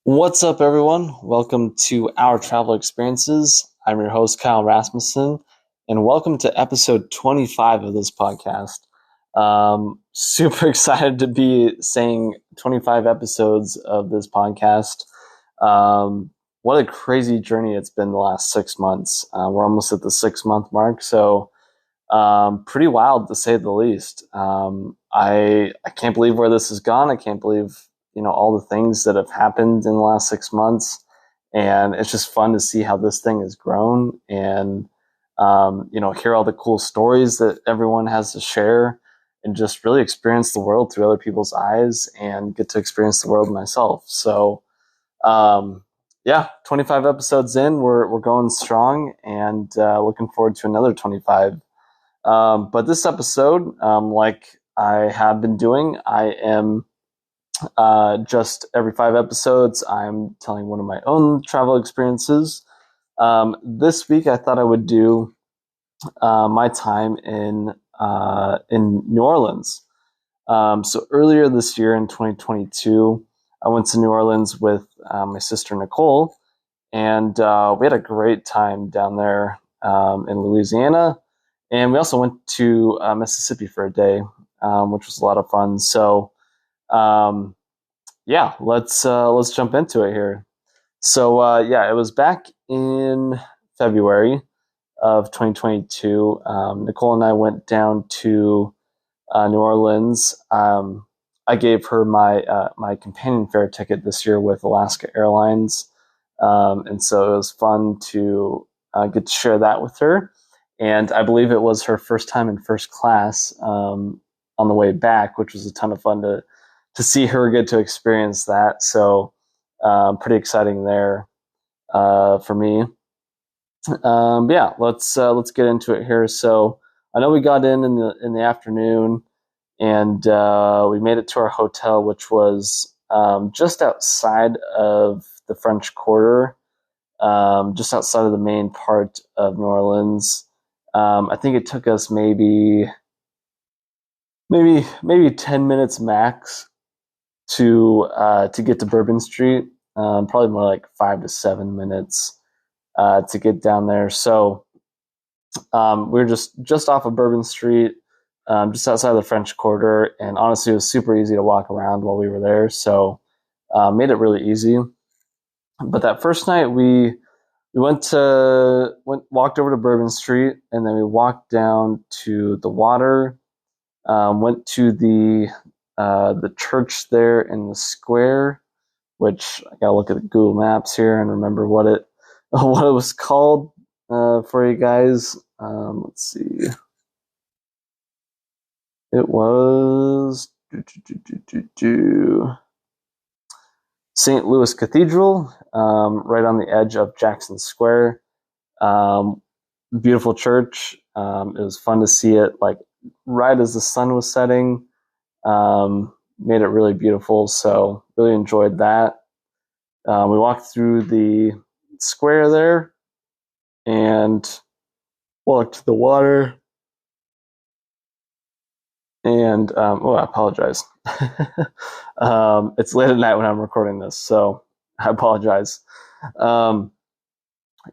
What's up, everyone? Welcome to Our Travel Experiences. I'm your host, Kyle Rasmussen, and welcome to episode 25 of this podcast. Super excited to be saying 25 episodes of this podcast. What a crazy journey it's been the last 6 months. We're almost at the 6 month mark, so pretty wild to say the least. I can't believe where this has gone. I can't believe all the things that have happened in the last 6 months, and it's just fun to see how this thing has grown and hear all the cool stories that everyone has to share and just really experience the world through other people's eyes and get to experience the world myself. So yeah, 25 episodes in, we're going strong and looking forward to another 25. But this episode, like I have been doing, I am just every 5 episodes, I'm telling one of my own travel experiences. This week, I thought I would do my time in New Orleans. So earlier this year in 2022, I went to New Orleans with my sister Nicole, and we had a great time down there in Louisiana. And we also went to Mississippi for a day, which was a lot of fun. So, yeah, let's jump into it here. So, yeah, it was back in February of 2022. Nicole and I went down to New Orleans. I gave her my companion fare ticket this year with Alaska Airlines, and so it was fun to get to share that with her. And I believe it was her first time in first class on the way back, which was a ton of fun to see her get to experience that. So pretty exciting there for me. Yeah, let's get into it here. So I know we got in the afternoon, and we made it to our hotel, which was just outside of the French Quarter, just outside of the main part of New Orleans. I think it took us maybe 10 minutes max to get to Bourbon Street. Probably more like 5 to 7 minutes to get down there. So we were just off of Bourbon Street, just outside the French Quarter, and honestly, it was super easy to walk around while we were there. So made it really easy. But that first night, we walked over to Bourbon Street, and then we walked down to the water. Went to the church there in the square, which I gotta look at the Google Maps here and remember what it what it was called for you guys. Let's see. It was St. Louis Cathedral, right on the edge of Jackson Square. Um, Beautiful church. It was fun to see it like right as the sun was setting. Made it really beautiful, so really enjoyed that. We walked through the square there and walked to the water. And I apologize. It's late at night when I'm recording this, so I apologize. Yeah,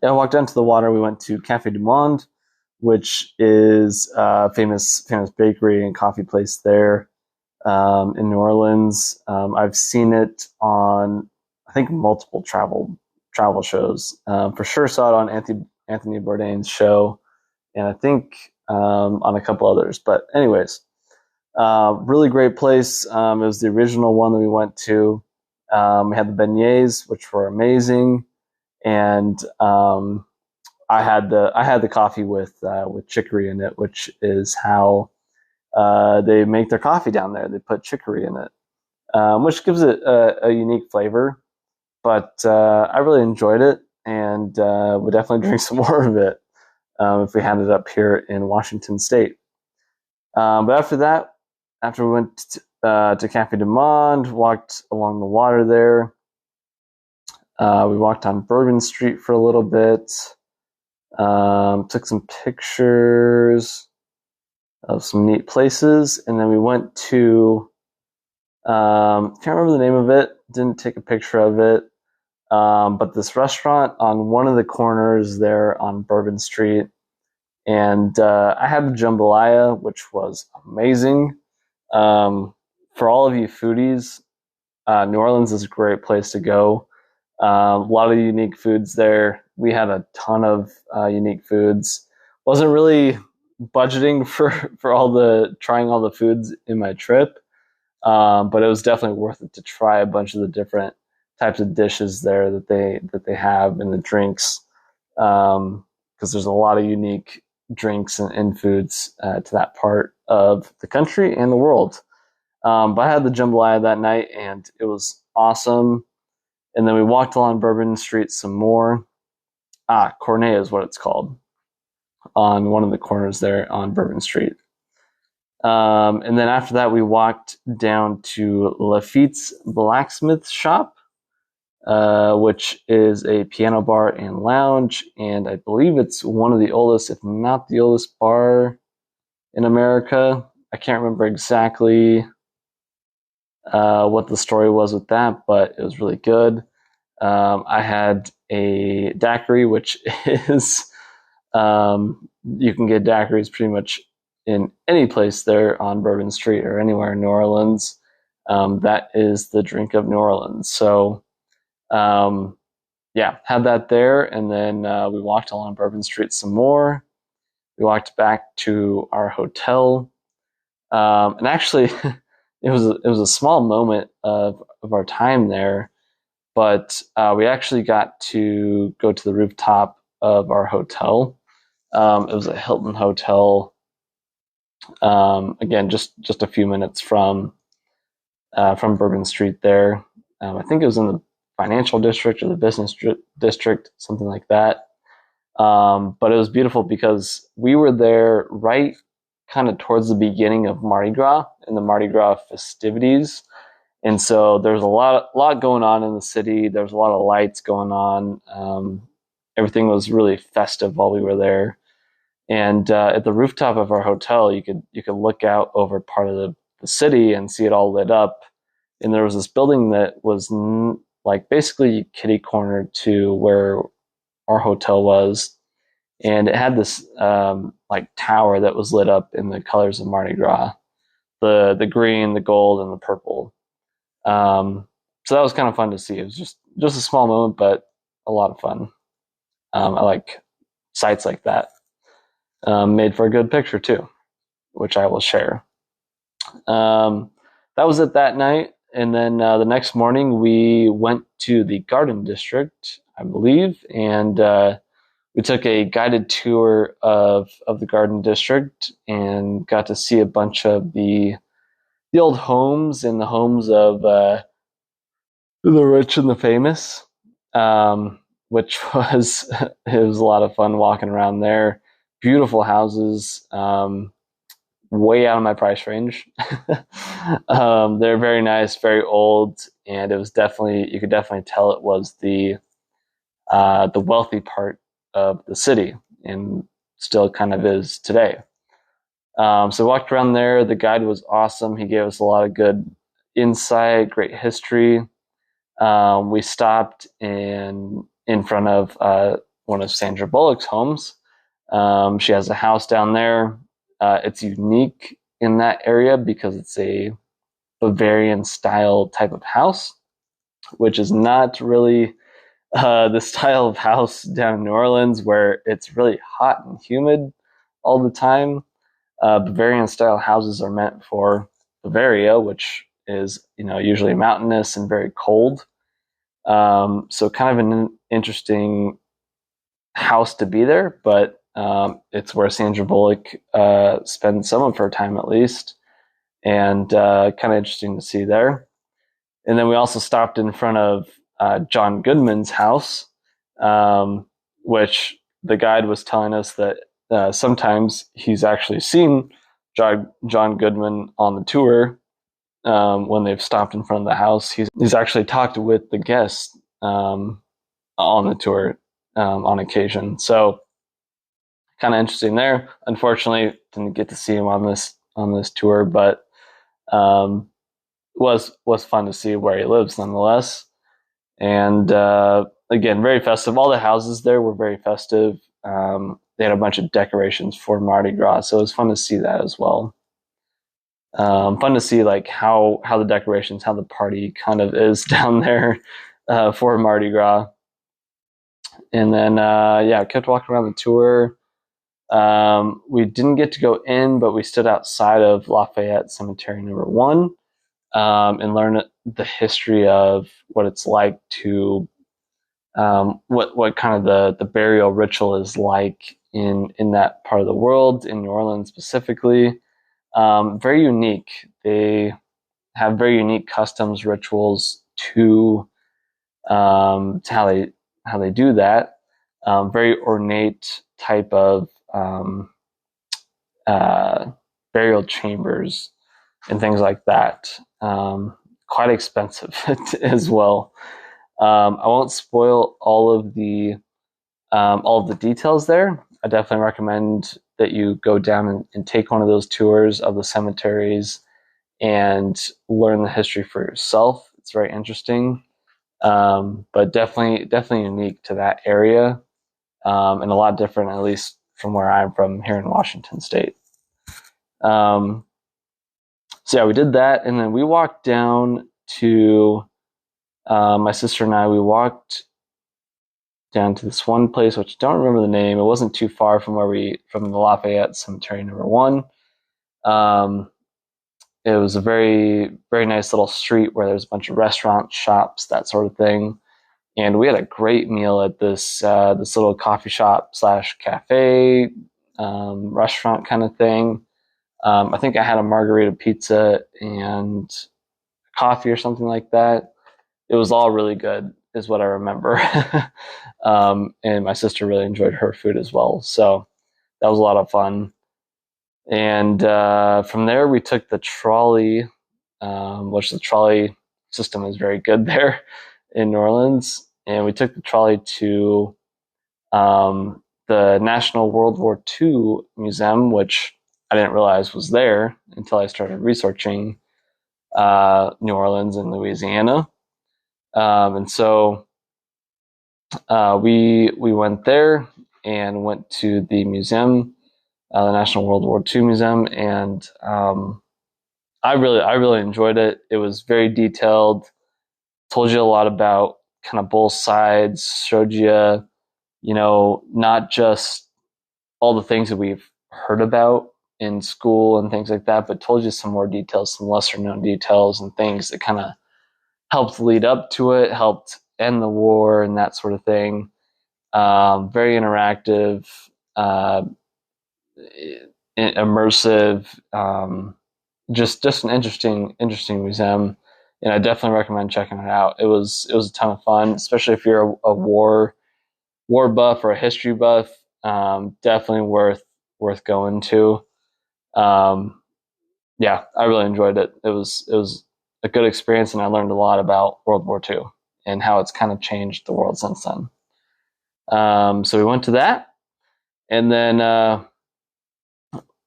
I walked down to the water. We went to Cafe du Monde, which is a famous bakery and coffee place there in New Orleans. I've seen it on, I think, multiple travel shows. For sure saw it on Anthony Bourdain's show, and I think on a couple others. But anyways, really great place. It was the original one that we went to. We had the beignets, which were amazing, and I had the coffee with chicory in it, which is how they make their coffee down there. They put chicory in it, which gives it a unique flavor. But I really enjoyed it, and would definitely drink some more of it if we had it up here in Washington State. But after that, after we went to Cafe du Monde, walked along the water there. We walked on Bourbon Street for a little bit. Took some pictures of some neat places, and then we went to can't remember the name of it. Didn't take a picture of it, But this restaurant on one of the corners there on Bourbon Street, and I had the jambalaya, which was amazing. For all of you foodies, New Orleans is a great place to go. A lot of unique foods there. We had a ton of unique foods. Wasn't really budgeting for all the trying all the foods in my trip, but it was definitely worth it to try a bunch of the different types of dishes there that they have in the drinks, because there's a lot of unique drinks and foods to that part of the country and the world. But I had the jambalaya that night, and it was awesome. And then we walked along Bourbon Street some more. Cornet is what it's called, on one of the corners there on Bourbon Street. And then after that, we walked down to Lafitte's Blacksmith Shop, which is a piano bar and lounge. And I believe it's one of the oldest, if not the oldest bar in America. I can't remember exactly what the story was with that, but it was really good. I had a daiquiri, which is, you can get daiquiris pretty much in any place there on Bourbon Street or anywhere in New Orleans. That is the drink of New Orleans. So, yeah, had that there. And then we walked along Bourbon Street some more. We walked back to our hotel. And actually, it was a small moment of our time there, but we actually got to go to the rooftop of our hotel. It was a Hilton hotel. Again, just a few minutes from Bourbon Street there. I think it was in the financial district or the business district, something like that. But it was beautiful because we were there right kind of towards the beginning of Mardi Gras and the Mardi Gras festivities. And so there's a lot going on in the city. There's a lot of lights going on. Everything was really festive while we were there. And at the rooftop of our hotel, you could look out over part of the city and see it all lit up. And there was this building that was like basically kitty corner to where our hotel was, and it had this like tower that was lit up in the colors of Mardi Gras, the green, the gold, and the purple. So that was kind of fun to see. It was just a small moment, but a lot of fun. I like sites like that. Made for a good picture too, which I will share. That was it that night. And then the next morning, we went to the Garden District, I believe, and we took a guided tour of the Garden District and got to see a bunch of the old homes and the homes of the rich and the famous, which was it was a lot of fun walking around there. Beautiful houses. Way out of my price range. They're very nice, very old, and it was you could definitely tell it was the wealthy part of the city, and still kind of is today. So we walked around there. The guide was awesome. He gave us a lot of good insight, great history. We stopped in front of one of Sandra Bullock's homes. She has a house down there. It's unique in that area because it's a Bavarian style type of house, which is not really the style of house down in New Orleans, where it's really hot and humid all the time. Bavarian style houses are meant for Bavaria, which is usually mountainous and very cold. So kind of an interesting house to be there, but it's where Sandra Bullock spends some of her time, at least, and kind of interesting to see there. And then we also stopped in front of John Goodman's house, which the guide was telling us that sometimes he's actually seen John Goodman on the tour. When they've stopped in front of the house, he's actually talked with the guests on the tour on occasion. So kind of interesting there. Unfortunately, didn't get to see him on this tour, but was fun to see where he lives nonetheless. And again, very festive. All the houses there were very festive. They had a bunch of decorations for Mardi Gras, so it was fun to see that as well. Fun to see like how the decorations, how the party kind of is down there for Mardi Gras. And then yeah, kept walking around the tour. We didn't get to go in, but we stood outside of Lafayette Cemetery #1 and learn the history of what it's like to what kind of the burial ritual is like in that part of the world, in New Orleans specifically. Very unique. They have very unique customs, rituals to how they do that. Very ornate type of uh, burial chambers and things like that. Quite expensive as well. I won't spoil all of the details there. I definitely recommend that you go down and take one of those tours of the cemeteries and learn the history for yourself. It's very interesting, but definitely unique to that area, and a lot different, at least from where I'm from here in Washington State. Um, so yeah, we did that, and then we walked down to my sister and I. We walked down to this one place, which I don't remember the name. It wasn't too far from from the Lafayette Cemetery #1. Um, it was a very nice little street where there's a bunch of restaurants, shops, that sort of thing. And we had a great meal at this little coffee shop slash cafe restaurant kind of thing. I think I had a margarita pizza and coffee or something like that. It was all really good, is what I remember. And my sister really enjoyed her food as well. So that was a lot of fun. And from there, we took the trolley, which the trolley system is very good there in New Orleans. And we took the trolley to the National World War II Museum, which I didn't realize was there until I started researching New Orleans and Louisiana. And so we went there and went to the museum, the National World War II Museum, and I really enjoyed it. It was very detailed. Told you a lot about kind of both sides. Showed you, not just all the things that we've heard about in school and things like that, but told you some more details, some lesser known details and things that kind of helped lead up to it, helped end the war and that sort of thing. Very interactive, immersive, just an interesting museum, and I definitely recommend checking it out. It was a ton of fun, especially if you're a war buff or a history buff. Definitely worth going to. Um, yeah, I really enjoyed it. It was a good experience, and I learned a lot about World War II and how it's kind of changed the world since then. So we went to that, and then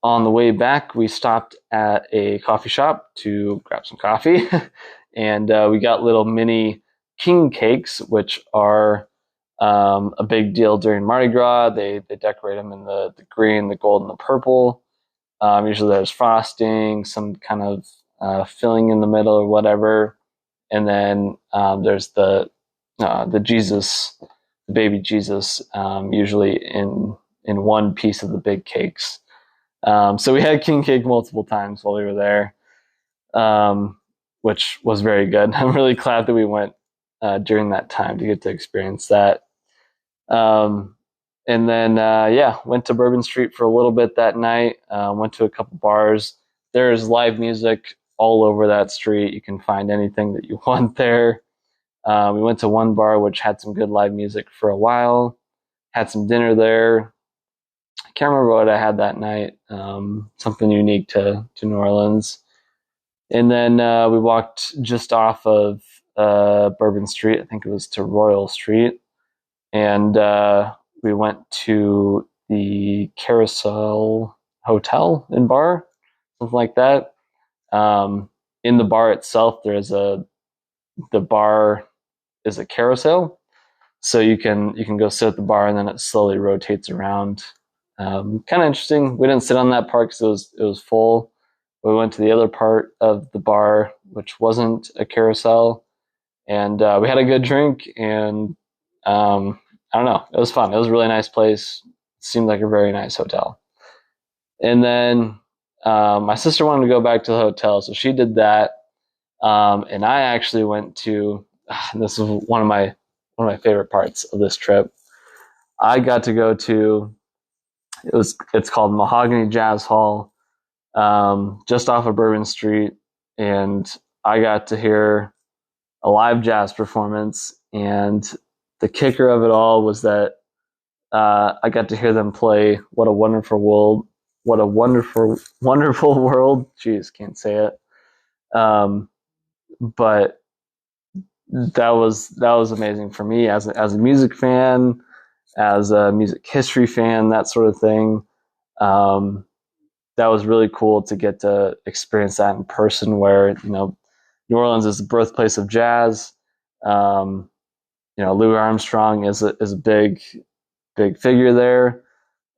on the way back, we stopped at a coffee shop to grab some coffee, and we got little mini king cakes, which are a big deal during Mardi Gras. They decorate them in the green, the gold, and the purple. Usually there's frosting, some kind of filling in the middle or whatever, and then there's the Jesus, the baby Jesus, usually in one piece of the big cakes. So we had king cake multiple times while we were there, which was very good. I'm really glad that we went during that time to get to experience that. And then, yeah, went to Bourbon Street for a little bit that night. Went to a couple bars. There's live music all over that street. You can find anything that you want there. We went to one bar which had some good live music for a while. Had some dinner there. I can't remember what I had that night. Something unique to New Orleans. And then we walked just off of Bourbon Street. I think it was to Royal Street. And we went to the Carousel Hotel and Bar, something like that. In the bar itself, there's the bar is a carousel. So you can go sit at the bar and then it slowly rotates around. Kind of interesting. We didn't sit on that part because it was full. We went to the other part of the bar, which wasn't a carousel, and we had a good drink. And I don't know, it was fun. It was a really nice place. It seemed like a very nice hotel. And then my sister wanted to go back to the hotel, so she did that. And I actually went to. This is one of my favorite parts of this trip. I got to go to it's called Mahogany Jazz Hall, just off of Bourbon Street, and I got to hear a live jazz performance. And the kicker of it all was that I got to hear them play "What a Wonderful World." What a wonderful world. Jeez, can't say it. But that was amazing for me as a music fan, as a music history fan, that sort of thing. That was really cool to get to experience that in person, where New Orleans is the birthplace of jazz. Louis Armstrong is a big figure there,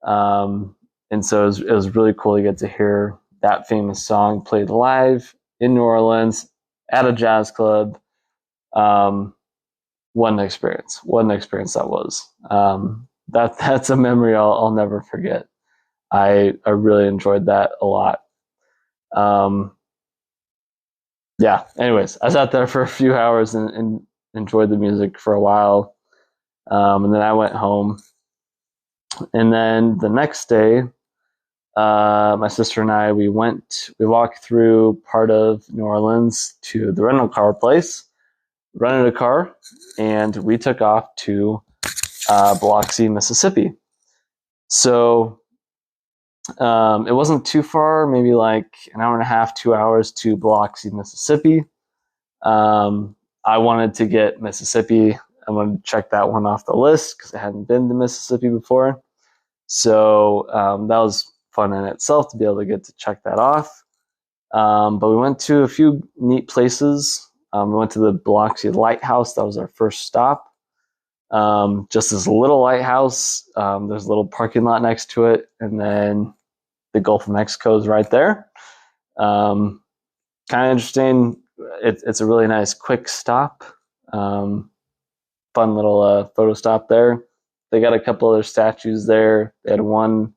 and so it was really cool to get to hear that famous song played live in New Orleans at a jazz club. What an experience that was. That's a memory I'll never forget. I really enjoyed that a lot. Yeah. Anyways, I sat there for a few hours and enjoyed the music for a while, and then I went home. And then the next day, my sister and I we walked through part of New Orleans to the rental car place, rented a car, and we took off to Biloxi, Mississippi. So it wasn't too far, maybe like an hour and a half, 2 hours to Biloxi, Mississippi. I wanted to get Mississippi. I wanted to check that one off the list because I hadn't been to Mississippi before. So that was fun in itself to be able to get to check that off. But we went to a few neat places. We went to the Biloxi Lighthouse. That was our first stop. Just this little lighthouse. There's a little parking lot next to it, and then the Gulf of Mexico is right there. Kind of interesting. It's a really nice quick stop. Fun little photo stop there. They got a couple other statues there. They had one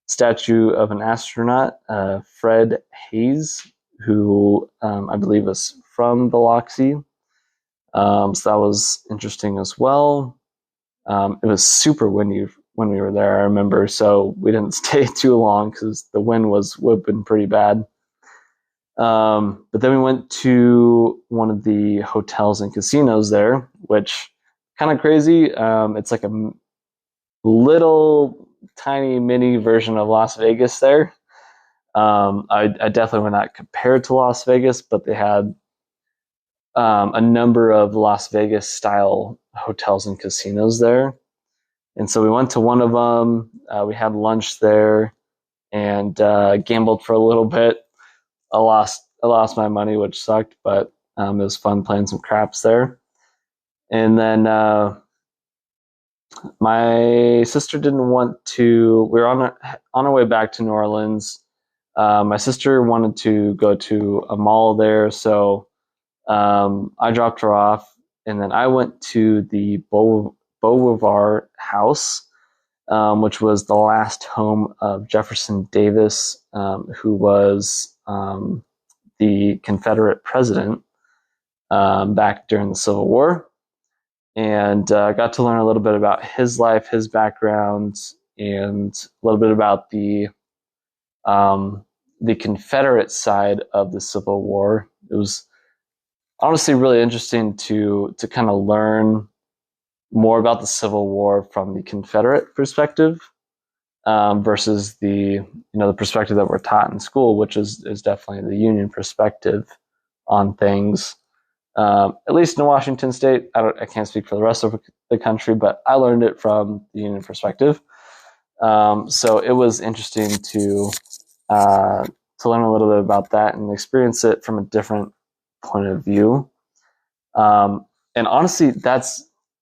statue of an astronaut, Fred Hayes, who I believe was from Biloxi. So that was interesting as well. It was super windy when we were there, I remember, so we didn't stay too long because the wind was whipping pretty bad. But then we went to one of the hotels and casinos there, which kind of crazy. It's like a little tiny mini version of Las Vegas there. I definitely would not compare it to Las Vegas, but they had a number of Las Vegas style hotels and casinos there. And so we went to one of them. We had lunch there and gambled for a little bit. I lost my money, which sucked, but it was fun playing some craps there. And then my sister didn't want to. We were on our way back to New Orleans. My sister wanted to go to a mall there, so I dropped her off, and then I went to the Beauvoir House, which was the last home of Jefferson Davis, who was the Confederate president back during the Civil War. And I got to learn a little bit about his life, his background, and a little bit about the Confederate side of the Civil War. It was honestly really interesting to kind of learn more about the Civil War from the Confederate perspective versus the perspective that we're taught in school, which is definitely the Union perspective on things. At least in Washington State, I can't speak for the rest of the country, but I learned it from the Union perspective. So it was interesting to learn a little bit about that and experience it from a different point of view. And honestly,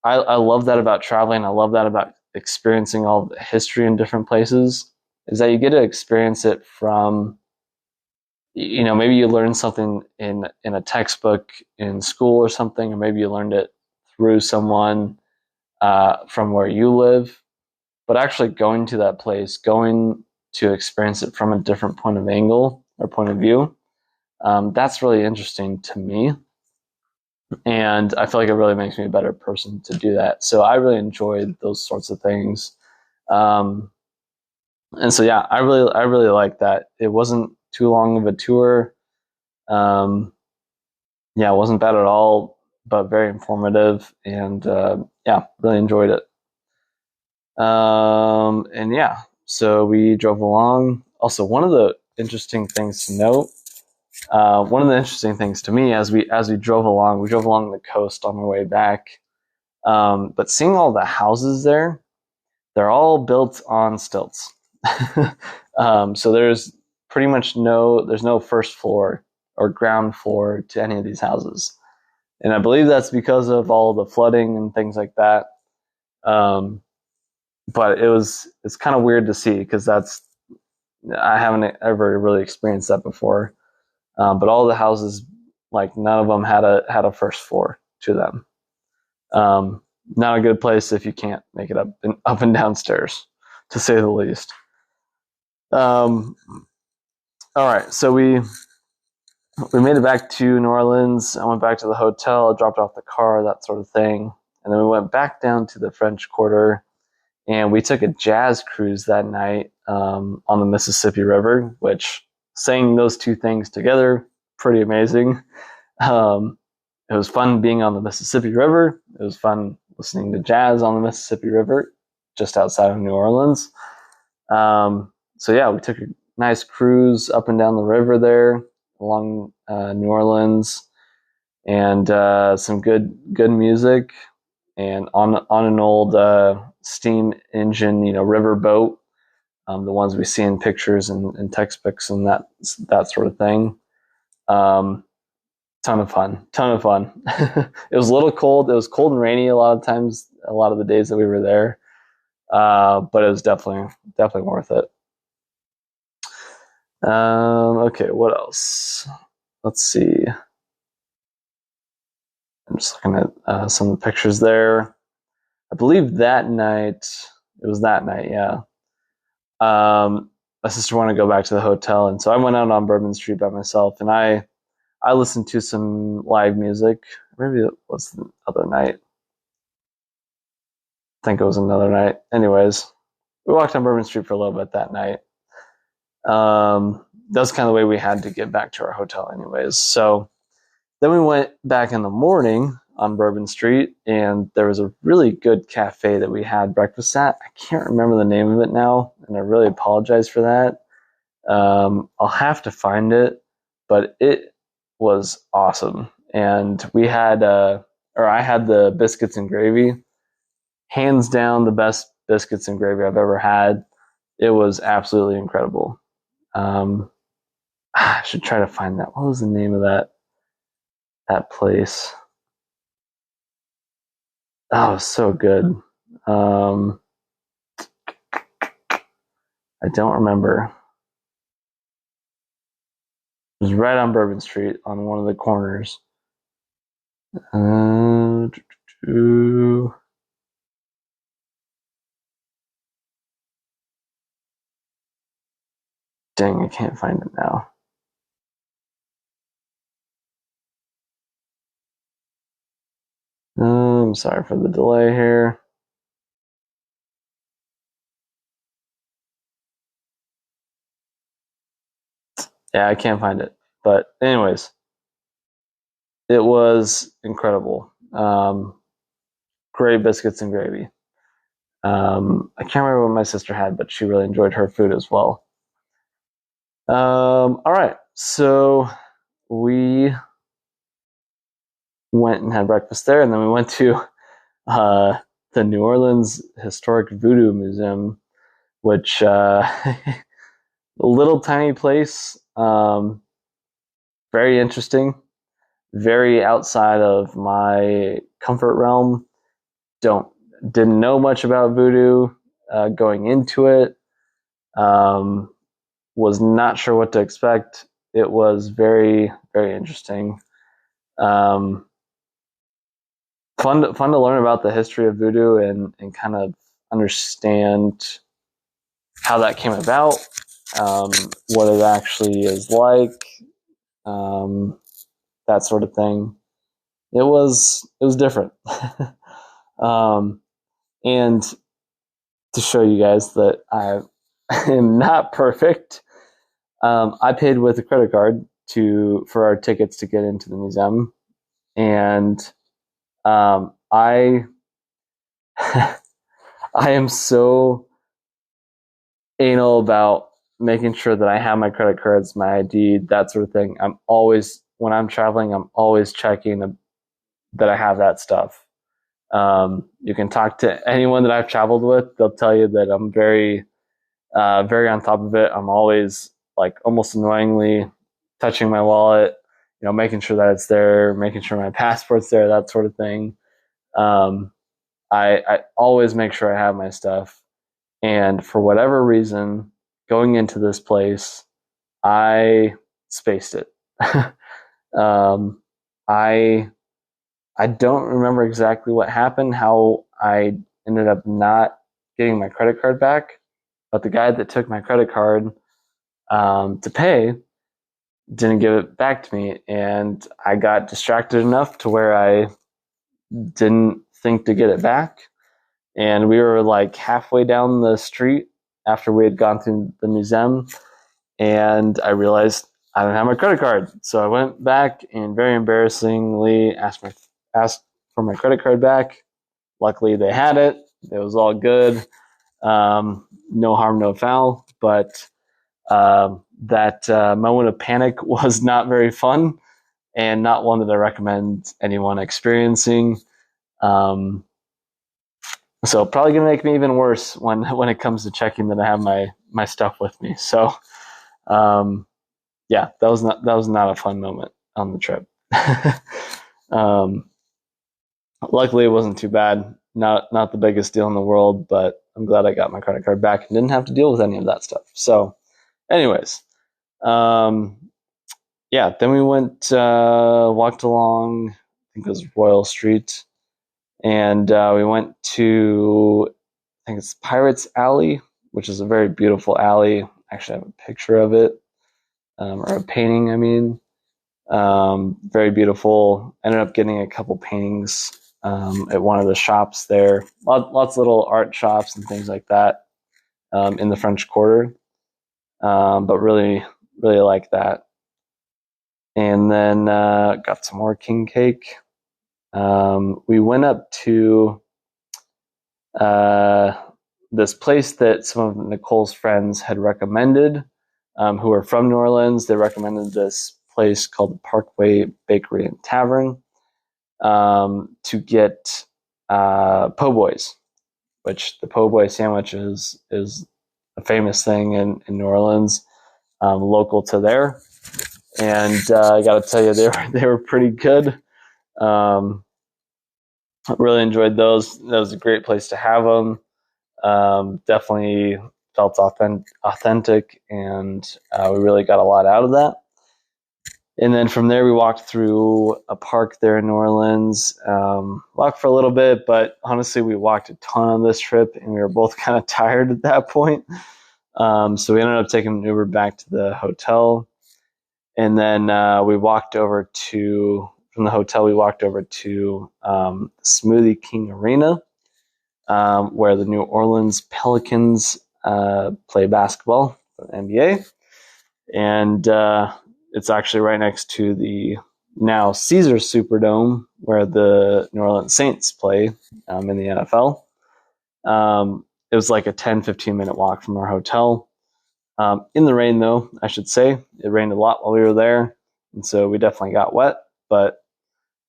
I love that about traveling. I love that about experiencing all the history in different places, is that you get to experience it from, maybe you learn something in a textbook in school or something, or maybe you learned it through someone from where you live. But actually going to that place, going to experience it from a different point of angle or point of view, that's really interesting to me. And I feel like it really makes me a better person to do that. So I really enjoyed those sorts of things. Um, and so yeah, I really like that. It wasn't too long of a tour. Um, yeah, it wasn't bad at all, but very informative, and yeah, really enjoyed it. And yeah, so we drove along. Also, one of the interesting things to note, one of the interesting things to me as we drove along, we drove along the coast on our way back. But seeing all the houses there, they're all built on stilts. So there's pretty much there's no first floor or ground floor to any of these houses. And I believe that's because of all the flooding and things like that. But it's kind of weird to see, because I haven't ever really experienced that before. But all the houses, like, none of them had a first floor to them. Not a good place if you can't make it up and downstairs, to say the least. All right, so we made it back to New Orleans. I went back to the hotel, dropped off the car, that sort of thing, and then we went back down to the French Quarter, and we took a jazz cruise that night on the Mississippi River. Which, saying those two things together, pretty amazing. It was fun being on the Mississippi River. It was fun listening to jazz on the Mississippi River, just outside of New Orleans. So yeah, we took a nice cruise up and down the river there along New Orleans, and some good music, and on an old steam engine, river boat, the ones we see in pictures and textbooks and that sort of thing. Ton of fun. It was a little cold. It was cold and rainy a lot of times, a lot of the days that we were there, but it was definitely worth it. Okay, what else? Let's see. I'm just looking at some of the pictures there. I believe that night, it was that night, yeah. My sister wanted to go back to the hotel, and so I went out on Bourbon Street by myself, and I listened to some live music. Maybe it was the other night. I think it was another night. Anyways, we walked on Bourbon Street for a little bit that night. That's kind of the way we had to get back to our hotel anyways. So then we went back in the morning on Bourbon Street, and there was a really good cafe that we had breakfast at. I can't remember the name of it now, and I really apologize for that. I'll have to find it, but it was awesome. And we had, I had the biscuits and gravy. Hands down, the best biscuits and gravy I've ever had. It was absolutely incredible. I should try to find that. What was the name of that place? Oh, it was so good. I don't remember. It was right on Bourbon Street on one of the corners. Dang, I can't find it now. I'm sorry for the delay here. Yeah, I can't find it. But anyways, it was incredible. Great biscuits and gravy. I can't remember what my sister had, but she really enjoyed her food as well. All right, so we went and had breakfast there, and then we went to the New Orleans Historic Voodoo Museum, which a little tiny place, very interesting, very outside of my comfort realm. Didn't know much about voodoo going into it. Was not sure what to expect. It was very, very interesting. Fun to learn about the history of voodoo and kind of understand how that came about, what it actually is like, that sort of thing. It was different. And to show you guys that I am not perfect, I paid with a credit card for our tickets to get into the museum, and I I am so anal about making sure that I have my credit cards, my ID, that sort of thing. When I'm traveling, I'm always checking that I have that stuff. You can talk to anyone that I've traveled with; they'll tell you that I'm very, very on top of it. I'm always like almost annoyingly touching my wallet, making sure that it's there, making sure my passport's there, that sort of thing. Um, I always make sure I have my stuff. And for whatever reason, going into this place, I spaced it. um, I I don't remember exactly what happened, how I ended up not getting my credit card back, but the guy that took my credit card to pay didn't give it back to me, and I got distracted enough to where I didn't think to get it back. And we were like halfway down the street after we had gone through the museum, and I realized I don't have my credit card. So I went back and very embarrassingly asked for my credit card back. Luckily, they had it. It was all good. No harm, no foul. But that moment of panic was not very fun, and not one that I recommend anyone experiencing. So probably gonna make me even worse when it comes to checking that I have my stuff with me. So yeah, that was not a fun moment on the trip. um, Luckily, it wasn't too bad. Not the biggest deal in the world, but I'm glad I got my credit card back and didn't have to deal with any of that stuff. So, anyways, um, yeah. Then we went walked along. I think it was Royal Street, and we went to I think it's Pirates Alley, which is a very beautiful alley. I actually have a picture of it, or a painting, I mean. Very beautiful. Ended up getting a couple paintings at one of the shops there. Lots of little art shops and things like that in the French Quarter. But really, really like that. And then got some more king cake. We went up to this place that some of Nicole's friends had recommended, who are from New Orleans. They recommended this place called the Parkway Bakery and Tavern to get po' boys, which the po' boy sandwich is a famous thing in New Orleans, local to there. And I got to tell you, they were pretty good. Really enjoyed those. That was a great place to have them. Definitely felt authentic, and we really got a lot out of that. And then from there, we walked through a park there in New Orleans. Walked for a little bit, but honestly, we walked a ton on this trip, and we were both kind of tired at that point. So we ended up taking an Uber back to the hotel, and then we walked over from the hotel. We walked over to Smoothie King Arena, where the New Orleans Pelicans play basketball for the NBA, and it's actually right next to the now Caesars Superdome, where the New Orleans Saints play in the NFL. It was like a 10-15 minute walk from our hotel. In the rain, though, I should say. It rained a lot while we were there, and so we definitely got wet. But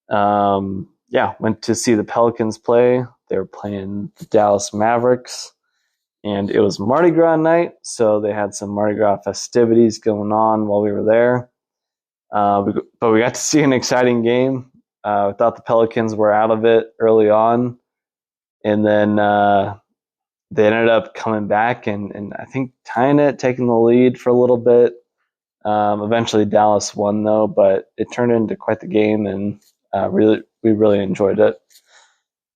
yeah, went to see the Pelicans play. They were playing the Dallas Mavericks, and it was Mardi Gras night, so they had some Mardi Gras festivities going on while we were there. But we got to see an exciting game. We thought the Pelicans were out of it early on, and then they ended up coming back and I think tying it, taking the lead for a little bit. Eventually, Dallas won though, but it turned into quite the game, and we really enjoyed it.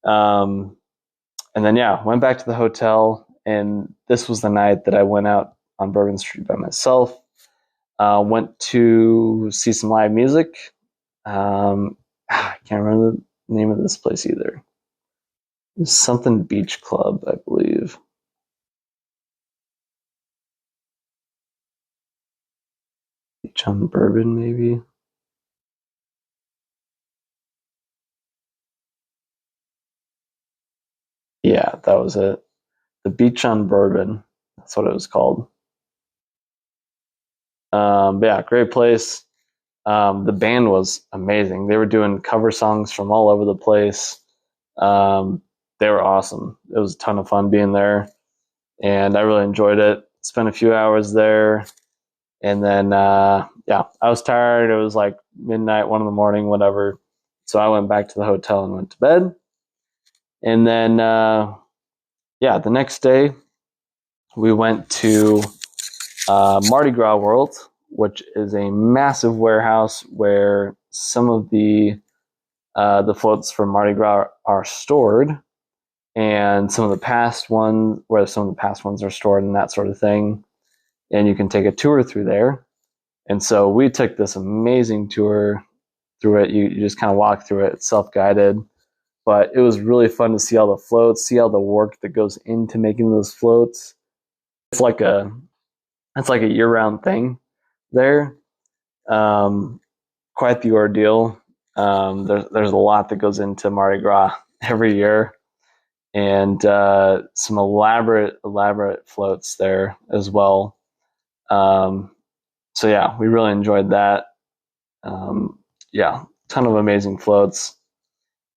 Um, and then went back to the hotel, and this was the night that I went out on Bourbon Street by myself. Went to see some live music. I can't remember the name of this place either. It's something Beach Club, I believe. Beach on Bourbon, maybe. Yeah, that was it. The Beach on Bourbon. That's what it was called. But yeah, great place. The band was amazing. They were doing cover songs from all over the place. Um, they were awesome. It was a ton of fun being there, and I really enjoyed it. Spent a few hours there, and then I was tired. It was like midnight, 1 in the morning, whatever. So I went back to the hotel and went to bed. And then the next day we went to Mardi Gras World, which is a massive warehouse where some of the floats from Mardi Gras are stored, and some of the past ones are stored, and that sort of thing. And you can take a tour through there. And so we took this amazing tour through it. You just kind of walk through it. It's self-guided, but it was really fun to see all the floats, see all the work that goes into making those floats. It's like a year-round thing there. Um, Quite the ordeal. There's a lot that goes into Mardi Gras every year, and some elaborate floats there as well. So yeah, we really enjoyed that. Ton of amazing floats.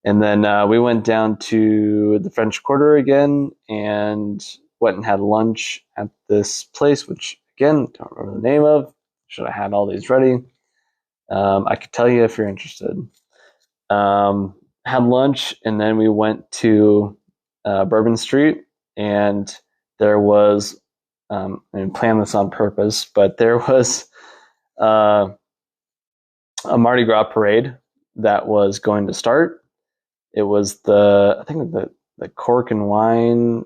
And then we went down to the French Quarter again and went and had lunch at this place, which again, don't remember the name of. Should have had all these ready. I could tell you if you're interested. Had lunch, and then we went to Bourbon Street, and there was, and planned this on purpose, but there was uh, a Mardi Gras parade that was going to start. It was I think the Cork and Wine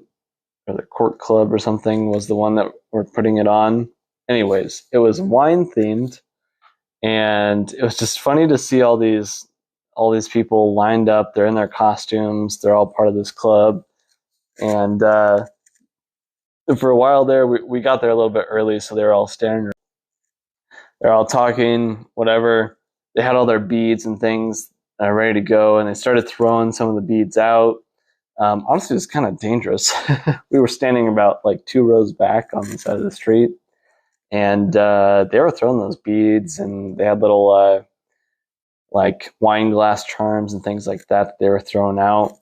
or the Cork Club or something was the one that were putting it on. Anyways, it was wine themed, and it was just funny to see all these people lined up. They're in their costumes. They're all part of this club, and for a while there, we got there a little bit early, so they were all standing. They're all talking, whatever. They had all their beads and things ready to go, and they started throwing some of the beads out. Honestly, it was kind of dangerous. We were standing about like 2 rows back on the side of the street, and they were throwing those beads, and they had little like wine glass charms and things like that they were throwing out.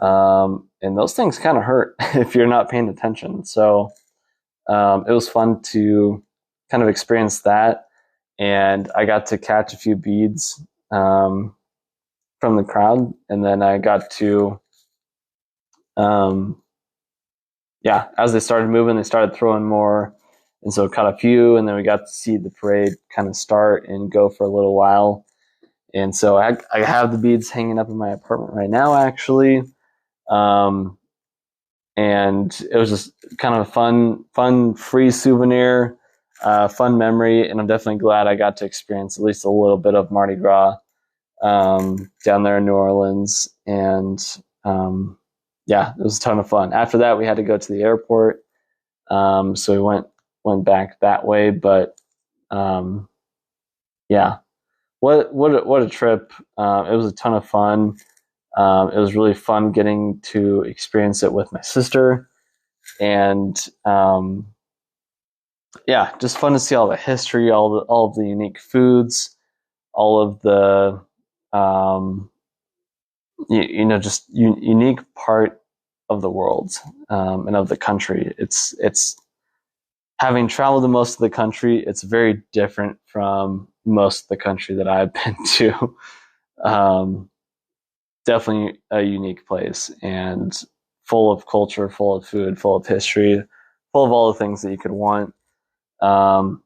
And those things kind of hurt if you're not paying attention. So it was fun to kind of experience that. And I got to catch a few beads from the crowd. And then I got to, as they started moving, they started throwing more. And so caught a few. And then we got to see the parade kind of start and go for a little while. And so I have the beads hanging up in my apartment right now, actually. And it was just kind of a fun, free souvenir, fun memory. And I'm definitely glad I got to experience at least a little bit of Mardi Gras down there in New Orleans. And it was a ton of fun. After that, we had to go to the airport. So we went back that way. But what a trip. It was a ton of fun. It was really fun getting to experience it with my sister, and just fun to see all the history, all of the unique foods, all of the just unique part of the world and of the country. It's having traveled to most of the country, it's very different from most of the country that I've been to. Definitely a unique place and full of culture, full of food, full of history, full of all the things that you could want. You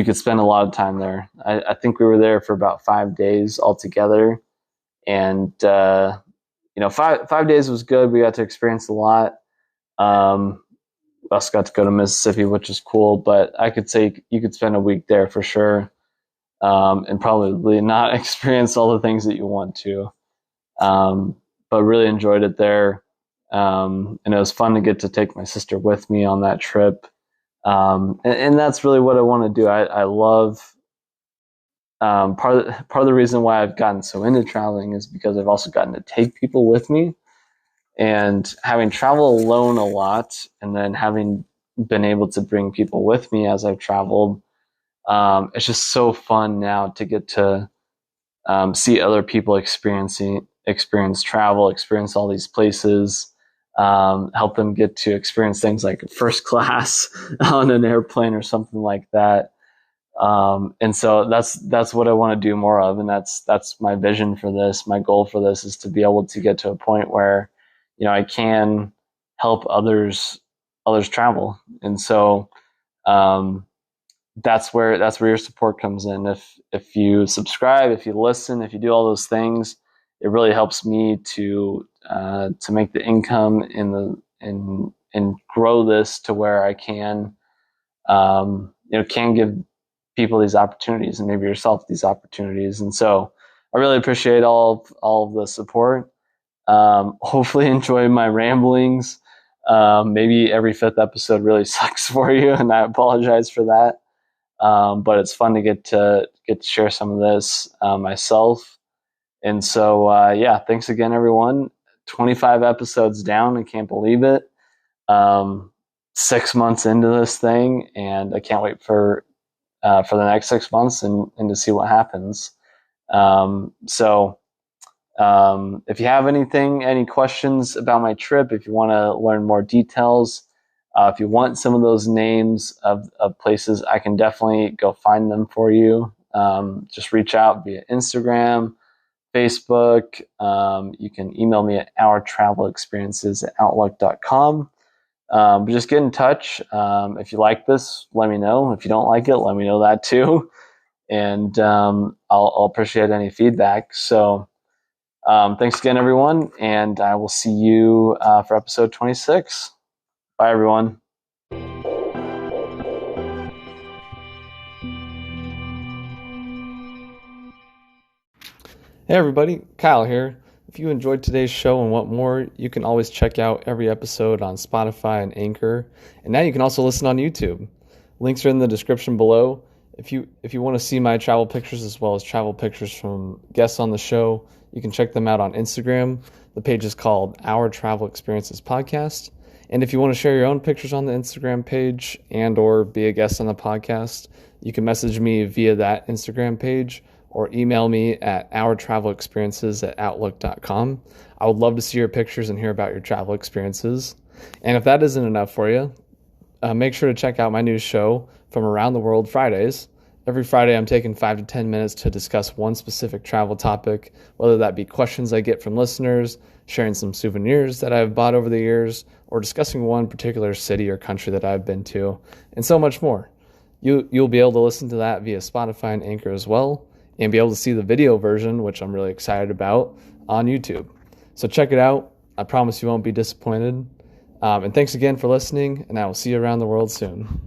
could spend a lot of time there. I think we were there for about 5 days altogether, and 5 days was good. We got to experience a lot. We also got to go to Mississippi, which is cool. But I could say you could spend a week there for sure, and probably not experience all the things that you want to. But really enjoyed it there. And it was fun to get to take my sister with me on that trip. And that's really what I want to do. I love, part of the reason why I've gotten so into traveling is because I've also gotten to take people with me, and having traveled alone a lot and then having been able to bring people with me as I've traveled. It's just so fun now to get to, see other people experience travel, experience all these places, help them get to experience things like first class on an airplane or something like that. And so that's what I want to do more of. And that's my vision for this. My goal for this is to be able to get to a point where, I can help others travel. And so, that's where your support comes in. If you subscribe, if you listen, if you do all those things, it really helps me to make the income and grow this to where I can can give people these opportunities, and maybe yourself these opportunities. And so I really appreciate all of the support. Hopefully enjoy my ramblings. Maybe every fifth episode really sucks for you, and I apologize for that. But it's fun to get to share some of this myself. And so, thanks again, everyone. 25 episodes down. I can't believe it. 6 months into this thing, and I can't wait for the next 6 months and to see what happens. If you have any questions about my trip, if you want to learn more details, if you want some of those names of places, I can definitely go find them for you. Just reach out via Instagram, Facebook. You can email me at ourtravelexperiences@outlook.com. But just get in touch. If you like this, let me know. If you don't like it, let me know that too. And I'll appreciate any feedback. So thanks again, everyone. And I will see you for episode 26. Bye, everyone. Hey, everybody. Kyle here. If you enjoyed today's show and want more, you can always check out every episode on Spotify and Anchor. And now you can also listen on YouTube. Links are in the description below. If you want to see my travel pictures as well as travel pictures from guests on the show, you can check them out on Instagram. The page is called Our Travel Experiences Podcast. And if you want to share your own pictures on the Instagram page and or be a guest on the podcast, you can message me via that Instagram page or email me at ourtravelexperiences@outlook.com. I would love to see your pictures and hear about your travel experiences. And if that isn't enough for you, make sure to check out my new show, From Around the World Fridays. Every Friday, I'm taking 5 to 10 minutes to discuss one specific travel topic, whether that be questions I get from listeners, sharing some souvenirs that I've bought over the years, or discussing one particular city or country that I've been to, and so much more. You'll be able to listen to that via Spotify and Anchor as well, and be able to see the video version, which I'm really excited about, on YouTube. So check it out. I promise you won't be disappointed. And thanks again for listening, and I will see you around the world soon.